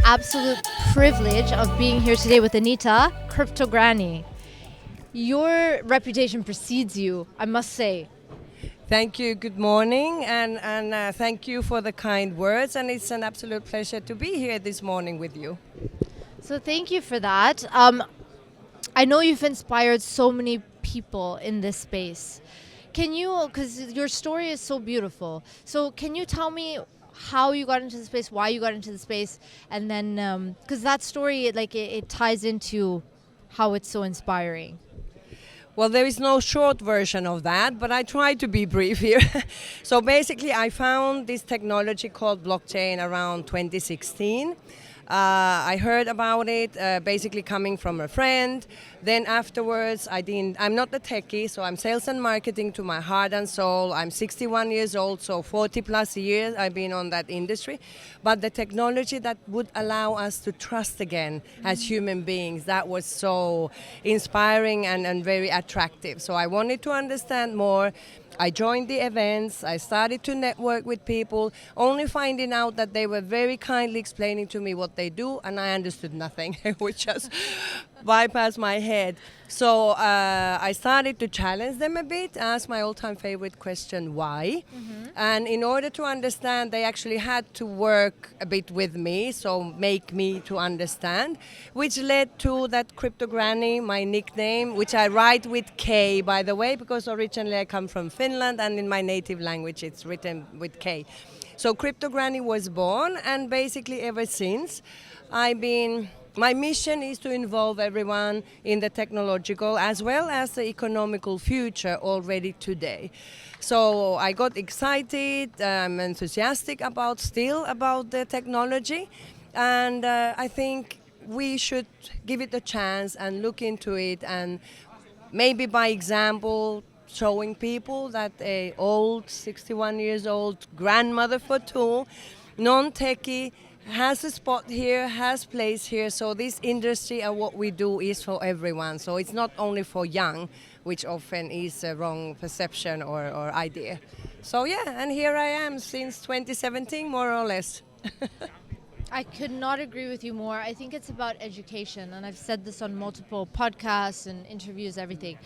absolute privilege of being here today with Anita, Crypto Granny. Your reputation precedes you, I must say. Thank you. Good morning, and thank you for the kind words. And it's an absolute pleasure to be here this morning with you. So thank you for that. I know you've inspired so many people in this space. Can you, because your story is so beautiful, so can you tell me how you got into the space, why you got into the space, and then, because that story, it ties into how it's so inspiring. Well, there is no short version of that, but I try to be brief here. So basically, I found this technology called blockchain around 2016. I heard about it basically coming from a friend. Then afterwards, I'm not a techie, so I'm sales and marketing to my heart and soul. I'm 61 years old, so 40 plus years I've been on that industry. But the technology that would allow us to trust again as human beings, that was so inspiring and very attractive. So I wanted to understand more. I joined the events, I started to network with people, only finding out that they were very kindly explaining to me what they do, and I understood nothing, which just bypassed my head. So I started to challenge them a bit, ask my all-time favorite question, why? And in order to understand, they actually had to work a bit with me, so make me to understand, which led to that Crypto Granny, my nickname, which I write with K, by the way, because originally I come from Finland, and in my native language it's written with K. So Crypto Granny was born, and basically ever since, my mission is to involve everyone in the technological as well as the economical future already today. So I got excited, I'm enthusiastic about the technology, and I think we should give it a chance and look into it, and maybe by example showing people that a old 61 years old grandmother for two, non-techie, has a spot here, has place here. So this industry and what we do is for everyone. So it's not only for young, which often is a wrong perception or idea. So yeah, and here I am since 2017, more or less. I could not agree with you more. I think it's about education, and I've said this on multiple podcasts and interviews, everything.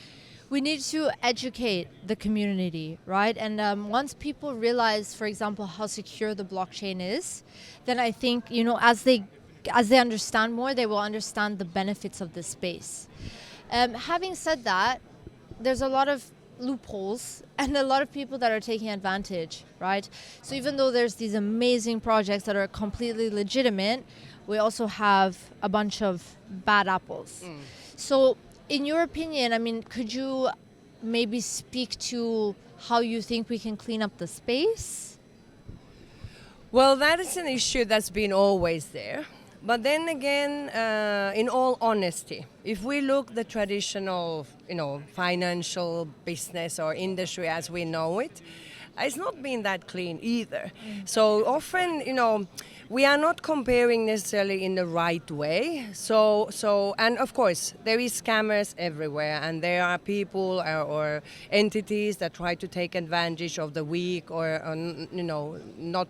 We need to educate the community, right? And once people realize, for example, how secure the blockchain is, then I think, as they understand more, they will understand the benefits of this space. Having said that, there's a lot of loopholes and a lot of people that are taking advantage, right? So even though there's these amazing projects that are completely legitimate, we also have a bunch of bad apples. So in your opinion, could you maybe speak to how you think we can clean up the space? Well, that is an issue that's been always there. But then again, in all honesty, if we look the traditional, financial business or industry as we know it, it's not been that clean either. So often, we are not comparing necessarily in the right way. So, and of course, there is scammers everywhere, and there are people or entities that try to take advantage of the weak or not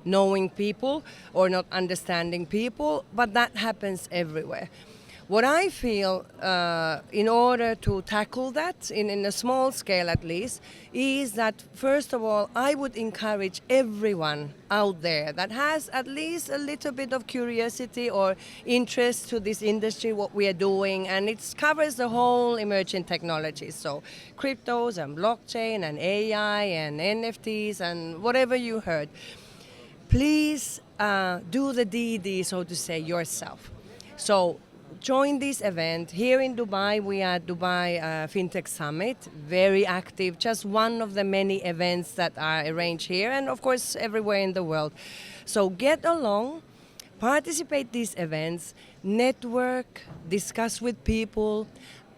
knowing people or not understanding people, but that happens everywhere. What I feel in order to tackle that in a small scale at least is that first of all I would encourage everyone out there that has at least a little bit of curiosity or interest to this industry, what we are doing, and it covers the whole emerging technologies, so cryptos and blockchain and AI and NFTs and whatever you heard. Please do the DD, so to say, yourself. So join this event. Here in Dubai, we are at Dubai FinTech Summit, very active, just one of the many events that are arranged here and of course everywhere in the world. So get along, participate these events, network, discuss with people,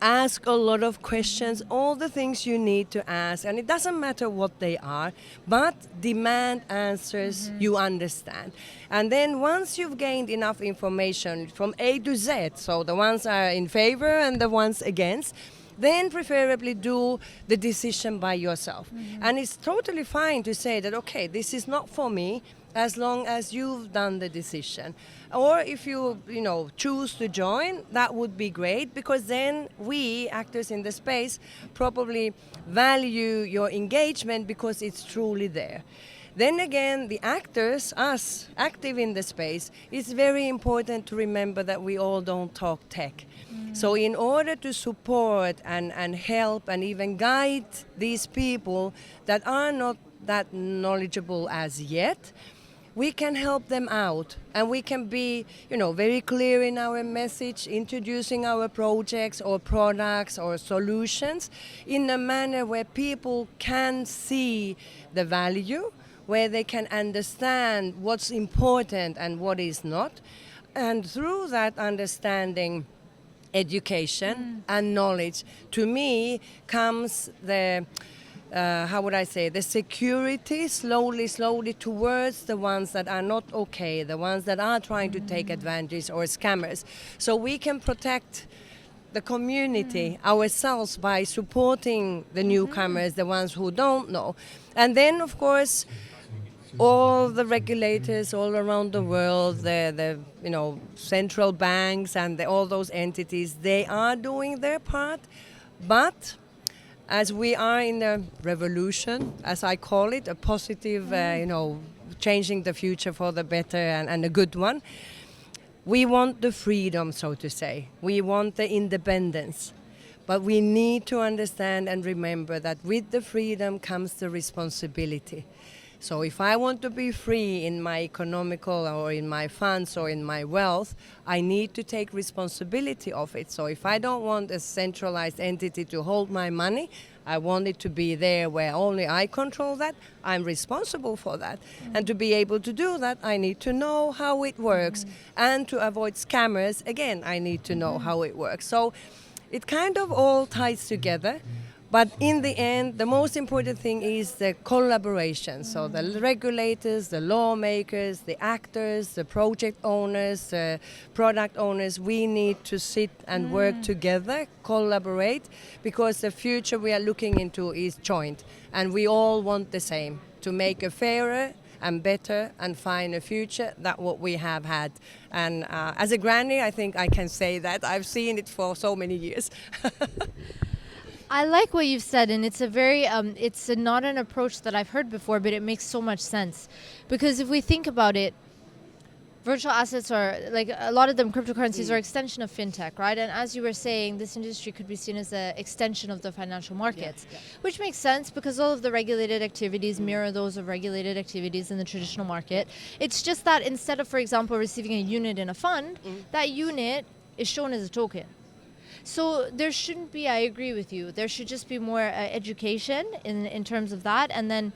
ask a lot of questions, all the things you need to ask, and it doesn't matter what they are, but demand answers you understand. And then once you've gained enough information from A to Z, so the ones are in favor and the ones against, then preferably do the decision by yourself. And it's totally fine to say that, okay, this is not for me, as long as you've done the decision. Or if you choose to join, that would be great, because then we, actors in the space, probably value your engagement because it's truly there. Then again, the actors, us, active in the space, it's very important to remember that we all don't talk tech. So in order to support and help and even guide these people that are not that knowledgeable as yet, we can help them out, and we can be, very clear in our message, introducing our projects or products or solutions in a manner where people can see the value, where they can understand what's important and what is not. And through that understanding, education and knowledge, to me, comes the the security slowly towards the ones that are not okay, the ones that are trying to take advantage or scammers. So we can protect the community ourselves by supporting the newcomers, the ones who don't know. And then, of course, all the regulators all around the world, the central banks and all those entities, they are doing their part. But as we are in a revolution, as I call it, a positive, changing the future for the better and a good one, we want the freedom, so to say. We want the independence. But we need to understand and remember that with the freedom comes the responsibility. So if I want to be free in my economical or in my funds or in my wealth, I need to take responsibility of it. So if I don't want a centralized entity to hold my money, I want it to be there where only I control that. I'm responsible for that. And to be able to do that, I need to know how it works. And to avoid scammers, again, I need to know how it works. So it kind of all ties together. But in the end, the most important thing is the collaboration. So the regulators, the lawmakers, the actors, the project owners, the product owners, we need to sit and work together, collaborate, because the future we are looking into is joint. And we all want the same, to make a fairer and better and finer future than what we have had. And as a granny, I think I can say that. I've seen it for so many years. I like what you've said, and it's a very, not an approach that I've heard before, but it makes so much sense. Because if we think about it, virtual assets are, like a lot of them, cryptocurrencies are extension of fintech, right? And as you were saying, this industry could be seen as an extension of the financial markets, which makes sense because all of the regulated activities mirror those of regulated activities in the traditional market. It's just that instead of, for example, receiving a unit in a fund, that unit is shown as a token. So there shouldn't be, I agree with you, there should just be more education in terms of that. And then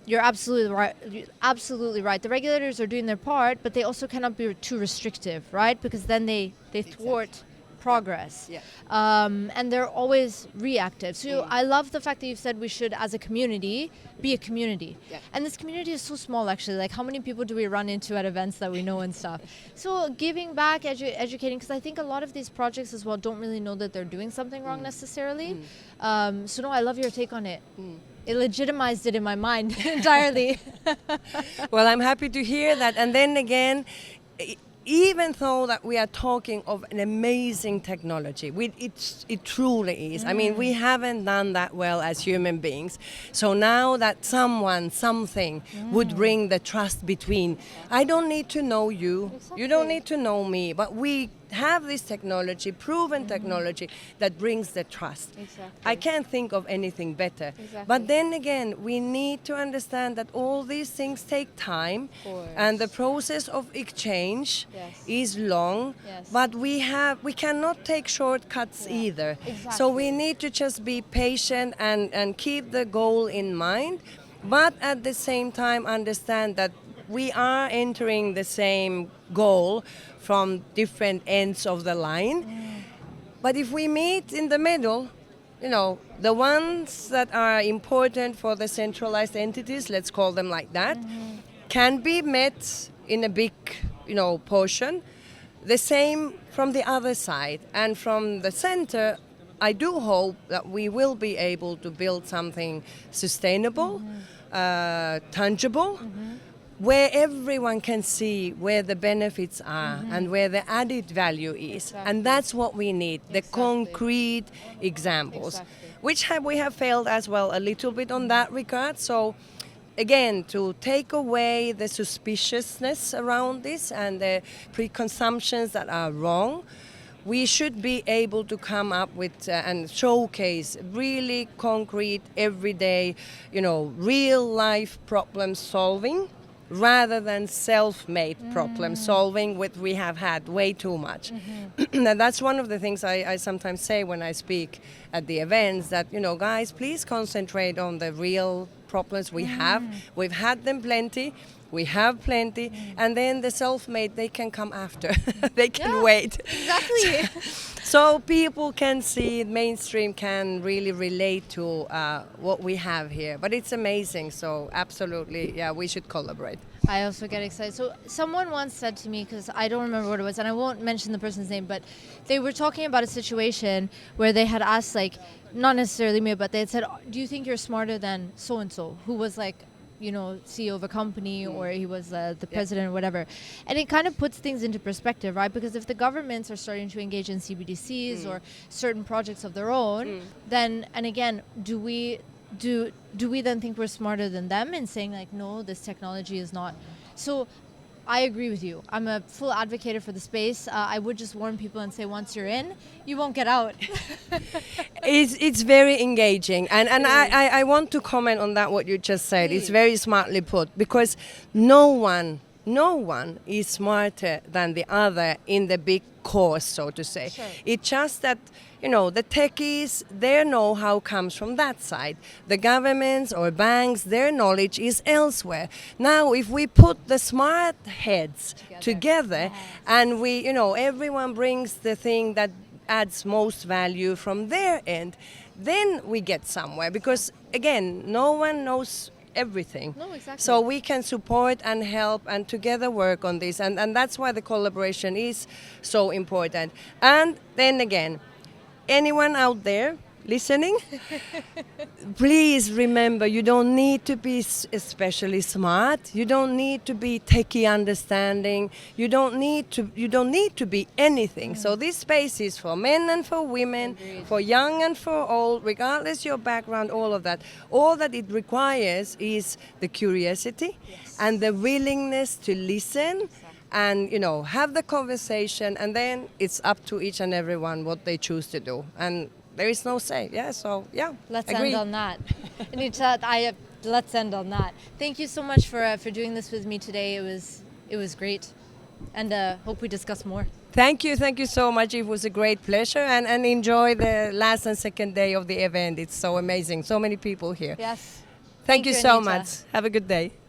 you're absolutely right. The regulators are doing their part, but they also cannot be too restrictive, right? Because then they thwart progress. Yeah. And they're always reactive. So I love the fact that you've said we should, as a community, be a community. Yeah. And this community is so small, actually. Like, how many people do we run into at events that we know and stuff? So giving back, educating, because I think a lot of these projects as well don't really know that they're doing something wrong necessarily. So no, I love your take on it. It legitimized it in my mind entirely. Well, I'm happy to hear that. And then again, even though that we are talking of an amazing technology, it truly is. I mean, we haven't done that well as human beings. So now that something would bring the trust between, I don't need to know you, you don't need to know me, but we have this technology, proven technology, that brings the trust. Exactly. I can't think of anything better. Exactly. But then again, we need to understand that all these things take time, and the process of exchange is long, but we cannot take shortcuts either. Exactly. So we need to just be patient and keep the goal in mind, but at the same time understand that we are entering the same goal from different ends of the line. But if we meet in the middle, the ones that are important for the centralized entities, let's call them like that, can be met in a big, portion. The same from the other side. And from the center, I do hope that we will be able to build something sustainable, tangible, where everyone can see where the benefits are and where the added value is. Exactly. And that's what we need, the Exactly. concrete examples, Exactly. which we have failed as well a little bit on that regard. So again, to take away the suspiciousness around this and the preconceptions that are wrong, we should be able to come up with and showcase really concrete, everyday, real life problem solving rather than self-made problem solving, which we have had way too much. And that's one of the things I sometimes say when I speak at the events, that, guys, please concentrate on the real problems we have. We've had them plenty. We have plenty, and then the self-made, they can come after. They can Yeah, wait. Exactly. So people can see, mainstream can really relate to what we have here. But it's amazing, so absolutely, yeah, we should collaborate. I also get excited. So someone once said to me, because I don't remember what it was, and I won't mention the person's name, but they were talking about a situation where they had asked, like, not necessarily me, but they had said, do you think you're smarter than so-and-so, who was like, CEO of a company, or he was the president or whatever. And it kind of puts things into perspective, right? Because if the governments are starting to engage in CBDCs or certain projects of their own, then, and again, do we then think we're smarter than them in saying, like, no, this technology is not? So I agree with you. I'm a full advocate for the space. I would just warn people and say, once you're in, you won't get out. It's very engaging, and I want to comment on that, what you just said. It's Please. very smartly put, because no one is smarter than the other in the big course, so to say. Sure. It's just that, the techies, their know-how comes from that side. The governments or banks, their knowledge is elsewhere. Now, if we put the smart heads together and we, everyone brings the thing that adds most value from their end, then we get somewhere. Because, again, no one knows everything. No, exactly. So we can support and help and together work on this. And that's why the collaboration is so important. And then again, anyone out there listening, please remember, you don't need to be especially smart. You don't need to be techie understanding. You don't need to be anything. So this space is for men and for women, Agreed. for young and for old, regardless your background, all of that. All that it requires is the curiosity and the willingness to listen. And have the conversation, and then it's up to each and everyone what they choose to do, and there is no say. Let's agree. end on that. Anita, let's end on that. Thank you so much for doing this with me today. It was great, and hope we discuss more. Thank you so much. It was a great pleasure, and enjoy the last and second day of the event. It's so amazing, so many people here. Yes. Thank you so Anita. much. Have a good day.